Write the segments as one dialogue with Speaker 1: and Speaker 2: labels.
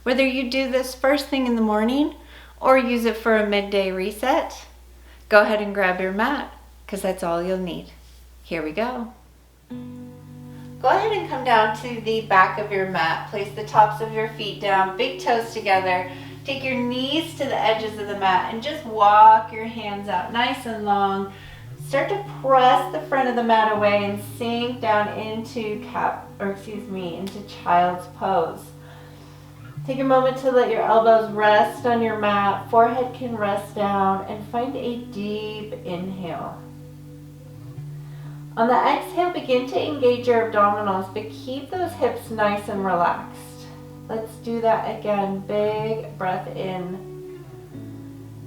Speaker 1: Whether you do this first thing in the morning or use it for a midday reset, go ahead and grab your mat because that's all you'll need. Here we go. Go ahead and come down to the back of your mat. Place the tops of your feet down, big toes together. Take your knees to the edges of the mat and just walk your hands out nice and long. Start to press the front of the mat away and sink down into into child's pose. Take a moment to let your elbows rest on your mat, forehead can rest down, and find a deep inhale. On the exhale, begin to engage your abdominals, but keep those hips nice and relaxed. Let's do that again. Big breath in.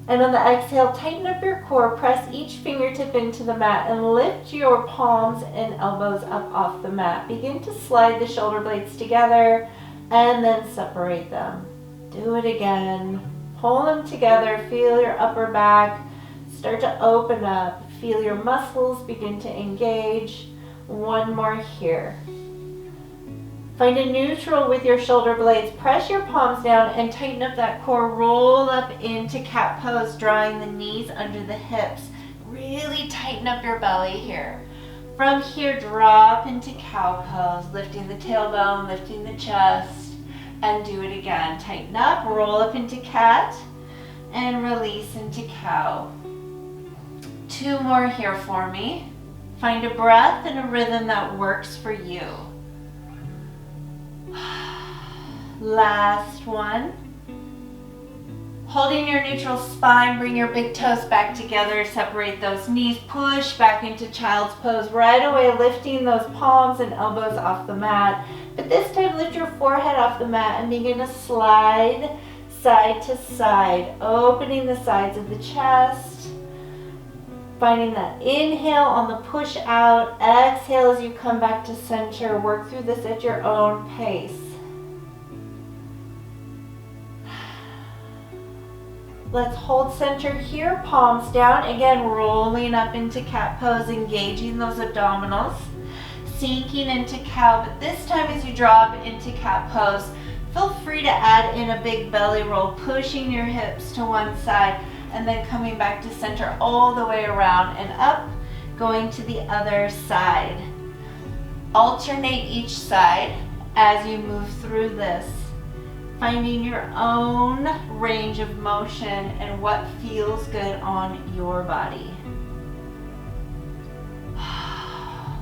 Speaker 1: And on the exhale, tighten up your core, press each fingertip into the mat, and lift your palms and elbows up off the mat. Begin to slide the shoulder blades together and then separate them. Do it again. Pull them together, feel your upper back start to open up. Feel your muscles begin to engage. One more here. Find a neutral with your shoulder blades. Press your palms down and tighten up that core. Roll up into cat pose, drawing the knees under the hips. Really tighten up your belly here. From here, drop into cow pose, lifting the tailbone, lifting the chest, and do it again. Tighten up, roll up into cat, and release into cow. 2 more here for me. Find a breath and a rhythm that works for you. Last one. Holding your neutral spine, bring your big toes back together, separate those knees, push back into child's pose. Right away, lifting those palms and elbows off the mat. But this time, lift your forehead off the mat and begin to slide side to side, opening the sides of the chest. Finding that inhale on the push out, exhale as you come back to center. Work through this at your own pace. Let's hold center here, palms down. Again, rolling up into cat pose, engaging those abdominals. Sinking into cow, but this time as you drop into cat pose, feel free to add in a big belly roll, pushing your hips to one side and then coming back to center all the way around and up, going to the other side. Alternate each side as you move through this, finding your own range of motion and what feels good on your body.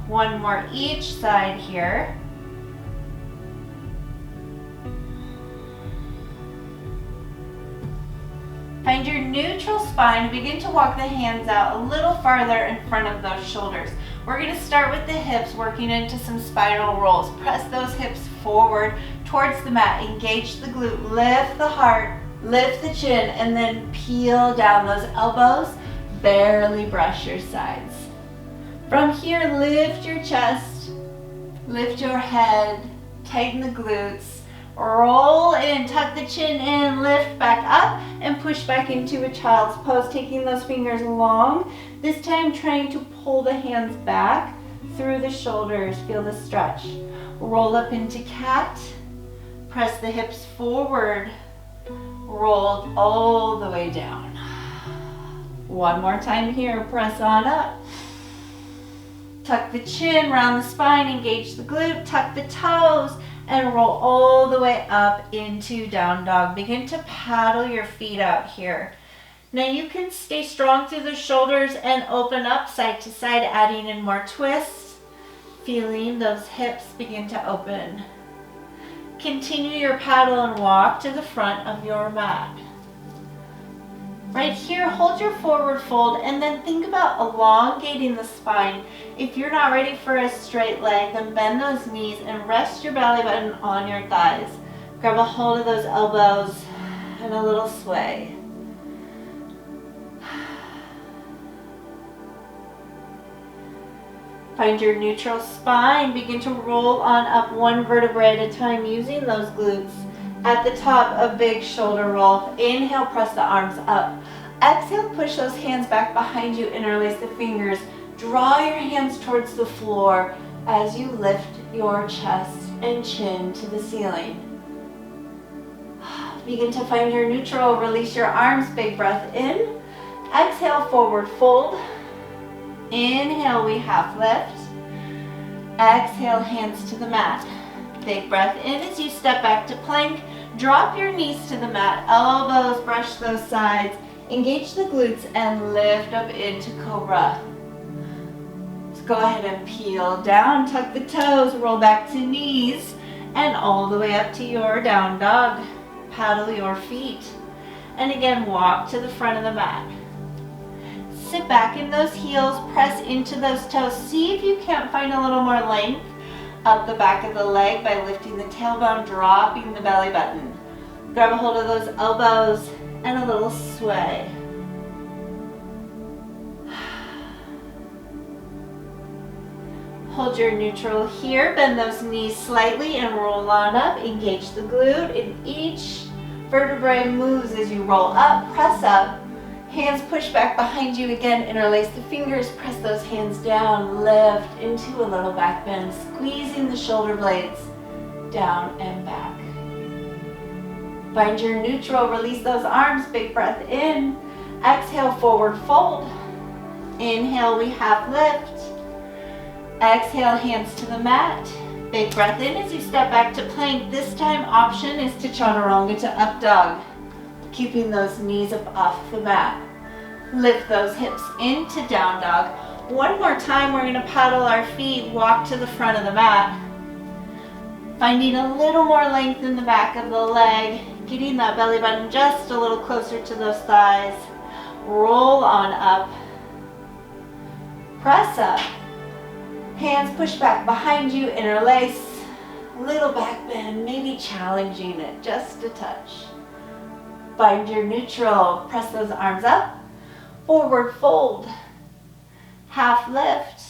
Speaker 1: One more each side here. Find your neutral spine. Begin to walk the hands out a little farther in front of those shoulders. We're going to start with the hips, working into some spinal rolls. Press those hips forward towards the mat. Engage the glute. Lift the heart. Lift the chin. And then peel down those elbows. Barely brush your sides. From here, lift your chest. Lift your head. Tighten the glutes. Roll in, tuck the chin in, lift back up, and push back into a child's pose, taking those fingers long. This time trying to pull the hands back through the shoulders. Feel the stretch. Roll up into cat. Press the hips forward. Roll all the way down. One more time here. Press on up. Tuck the chin, round the spine, engage the glute, tuck the toes, and roll all the way up into down dog. Begin to paddle your feet out here. Now you can stay strong through the shoulders and open up side to side, adding in more twists. Feeling those hips begin to open. Continue your paddle and walk to the front of your mat. Right here, hold your forward fold and then think about elongating the spine. If you're not ready for a straight leg, then bend those knees and rest your belly button on your thighs. Grab a hold of those elbows and a little sway. Find your neutral spine. Begin to roll on up one vertebrae at a time using those glutes. At the top, a big shoulder roll. Inhale, press the arms up. Exhale, push those hands back behind you, interlace the fingers. Draw your hands towards the floor as you lift your chest and chin to the ceiling. Begin to find your neutral. Release your arms. Big breath in. Exhale, forward fold. Inhale, we half lift. Exhale, hands to the mat. Big breath in as you step back to plank. Drop your knees to the mat. Elbows brush those sides. Engage the glutes and lift up into cobra. Go ahead and peel down, tuck the toes, roll back to knees, and all the way up to your down dog. Paddle your feet. And again, walk to the front of the mat. Sit back in those heels, press into those toes. See if you can't find a little more length up the back of the leg by lifting the tailbone, dropping the belly button. Grab a hold of those elbows and a little sway. Hold your neutral here, bend those knees slightly and roll on up. Engage the glute, and each vertebrae moves as you roll up, press up. Hands push back behind you again, interlace the fingers, press those hands down, lift into a little back bend, squeezing the shoulder blades down and back. Find your neutral, release those arms, big breath in. Exhale, forward fold. Inhale, we half lift. Exhale, hands to the mat. Big breath in as you step back to plank. This time, option is to chaturanga to up dog. Keeping those knees up off the mat. Lift those hips into down dog. One more time, we're gonna paddle our feet, walk to the front of the mat. Finding a little more length in the back of the leg. Getting that belly button just a little closer to those thighs. Roll on up. Press up. Hands push back behind you, interlace. Little back bend, maybe challenging it just a touch. Find your neutral, press those arms up. Forward fold. Half lift.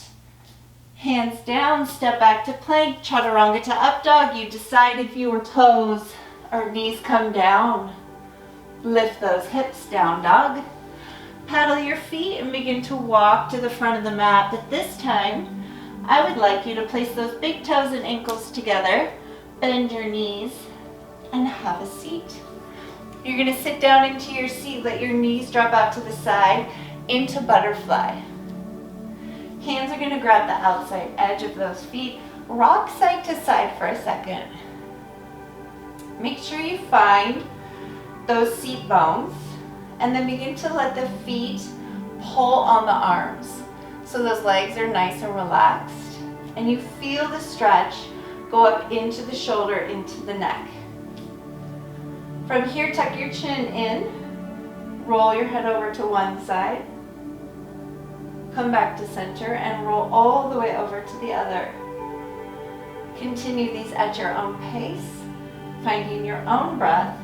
Speaker 1: Hands down, step back to plank, chaturanga to up dog. You decide if your toes or knees come down. Lift those hips, down dog. Paddle your feet and begin to walk to the front of the mat, but this time, I would like you to place those big toes and ankles together, bend your knees, and have a seat. You're going to sit down into your seat, let your knees drop out to the side into butterfly. Hands are going to grab the outside edge of those feet, rock side to side for a second. Make sure you find those seat bones, and then begin to let the feet pull on the arms. So those legs are nice and relaxed, and you feel the stretch go up into the shoulder, into the neck. From here, tuck your chin in, roll your head over to one side, come back to center, and roll all the way over to the other. Continue these at your own pace, finding your own breath,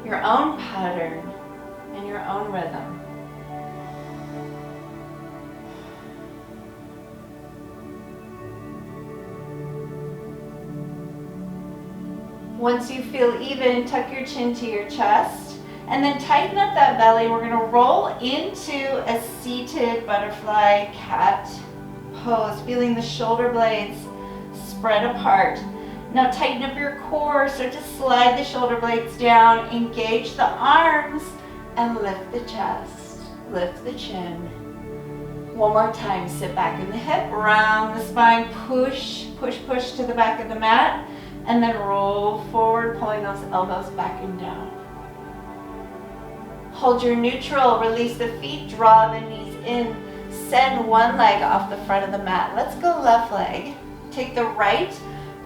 Speaker 1: your own pattern, and your own rhythm. Once you feel even, tuck your chin to your chest, and then tighten up that belly. We're going to roll into a seated butterfly cat pose, feeling the shoulder blades spread apart. Now tighten up your core, start to slide the shoulder blades down, engage the arms, and lift the chest, lift the chin. One more time, sit back in the hip, round the spine, push, push, push to the back of the mat, and then roll forward, pulling those elbows back and down. Hold your neutral, release the feet, draw the knees in, send one leg off the front of the mat. Let's go left leg. Take the right,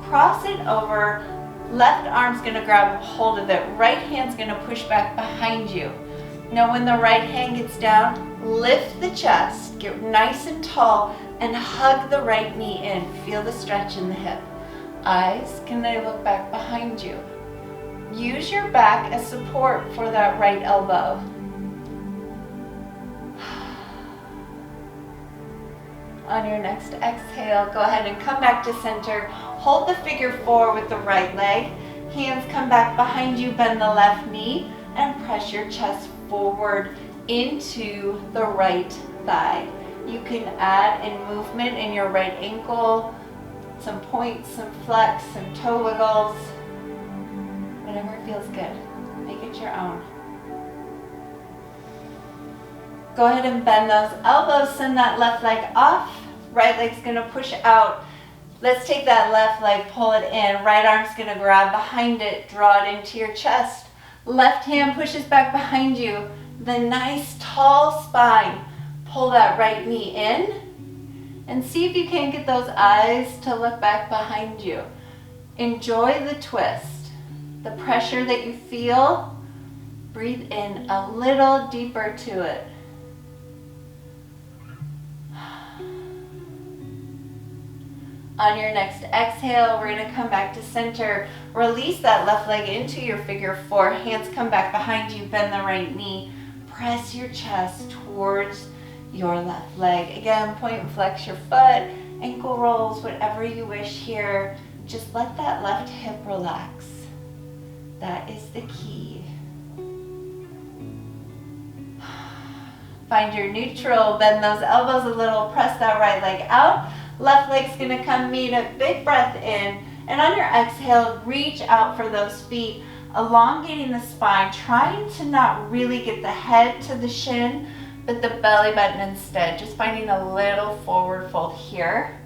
Speaker 1: cross it over, left arm's gonna grab hold of it, right hand's gonna push back behind you. Now when the right hand gets down, lift the chest, get nice and tall, and hug the right knee in. Feel the stretch in the hip. Eyes, can they look back behind you? Use your back as support for that right elbow. On your next exhale, go ahead and come back to center. Hold the figure four with the right leg. Hands come back behind you, bend the left knee, and press your chest forward into the right thigh. You can add in movement in your right ankle, some points, some flex, some toe wiggles, whatever feels good. Make it your own. Go ahead and bend those elbows, send that left leg off. Right leg's gonna push out. Let's take that left leg, pull it in. Right arm's gonna grab behind it, draw it into your chest. Left hand pushes back behind you. The nice tall spine. Pull that right knee in and see if you can get those eyes to look back behind you. Enjoy the twist. The pressure that you feel, breathe in a little deeper to it. On your next exhale, we're going to come back to center. Release that left leg into your figure four. Hands come back behind you. Bend the right knee. Press your chest towards your left leg. Again, point and flex your foot. Ankle rolls, whatever you wish here. Just let that left hip relax. That is the key. Find your neutral. Bend those elbows a little. Press that right leg out. Left leg's gonna come meet it. Big breath in. And on your exhale, reach out for those feet, elongating the spine, trying to not really get the head to the shin, but the belly button instead. Just finding a little forward fold here.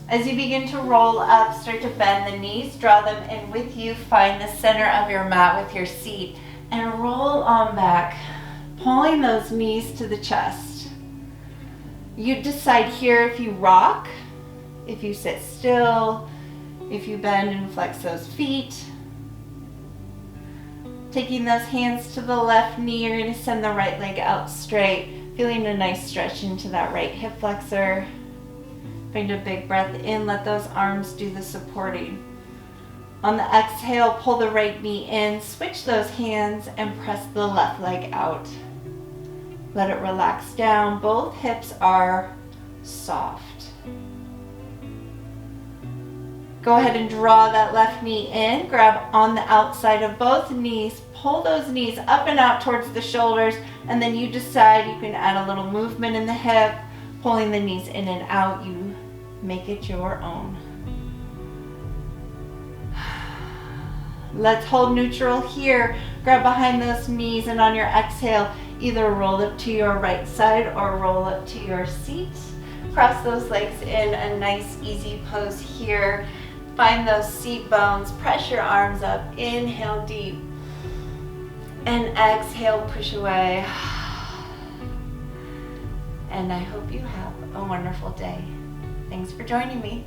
Speaker 1: As you begin to roll up, start to bend the knees, draw them in with you. Find the center of your mat with your seat and roll on back, pulling those knees to the chest. You decide here if you rock, if you sit still, if you bend and flex those feet. Taking those hands to the left knee, you're going to send the right leg out straight, feeling a nice stretch into that right hip flexor. Find a big breath in, let those arms do the supporting. On the exhale, pull the right knee in, switch those hands and press the left leg out. Let it relax down. Both hips are soft. Go ahead and draw that left knee in. Grab on the outside of both knees. Pull those knees up and out towards the shoulders. And then you decide you can add a little movement in the hip, pulling the knees in and out. You make it your own. Let's hold neutral here. Grab behind those knees and on your exhale, either roll up to your right side or roll up to your seat. Cross those legs in a nice easy pose here. Find those seat bones, press your arms up, inhale deep. And exhale, push away. And I hope you have a wonderful day. Thanks for joining me.